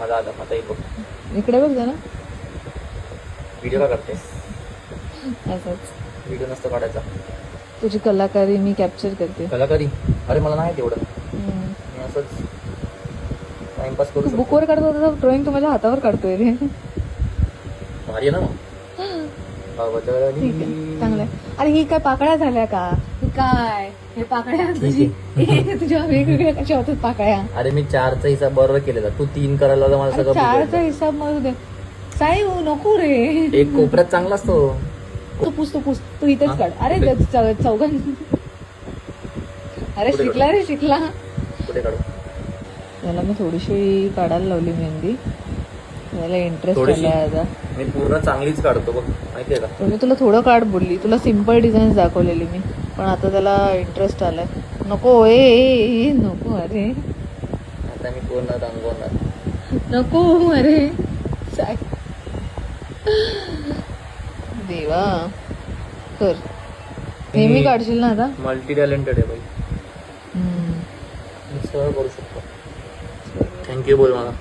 माझा आला आता बघ. इकडे बघ जरा. व्हिडिओ का करते? असंच व्हिडिओ नसतो काढायचा. तुझी कलाकारी मी कॅप्चर करते. कलाकारी? अरे मला नाही तेवढं. मी असंच टाइमपास करू शकतो. बुकवर काढतो तसं ड्रॉइंग तू माझ्या हातावर काढतोय रे. भारी आहे ना मग. ठीक आहे, चांगलंय. अरे ही काय पाकळ्या झाल्या का? ही काय हे पाकळ्या तुझ्या वेगवेगळ्या कशा होतात पाकळ्या? अरे मी 4चा हिसाब बरोबर केलेला, तू 3 करायला लावला, मला सगळं 4चा हिसाब मरू दे. साई हो नको रे. एक कोपऱ्यात चांगला असतो. तू पुस तू इथेच काढ. अरे चौघां. अरे शिकला रे शिकला. कुठे काढू? याला मी थोडीशी काढायला लावली मेहंदी. याला इंटरेस्ट आलाय आता. मी पूर्ण चांगलीच काढतो बघ, माहितीये का? मी तुला थोडं काढ बोलली, तुला सिम्पल डिझाईन दाखवलेली मी, पण आता त्याला इंटरेस्ट आलाय. नको ए नको. अरे आता मी पूर्ण रंगवणार. नको अरे देवा. कर नेहमी काढशील ना आता. मल्टी टॅलेंटेड आहे बाई. मी सगळं करू शकतो. थँक्यू बोल मला.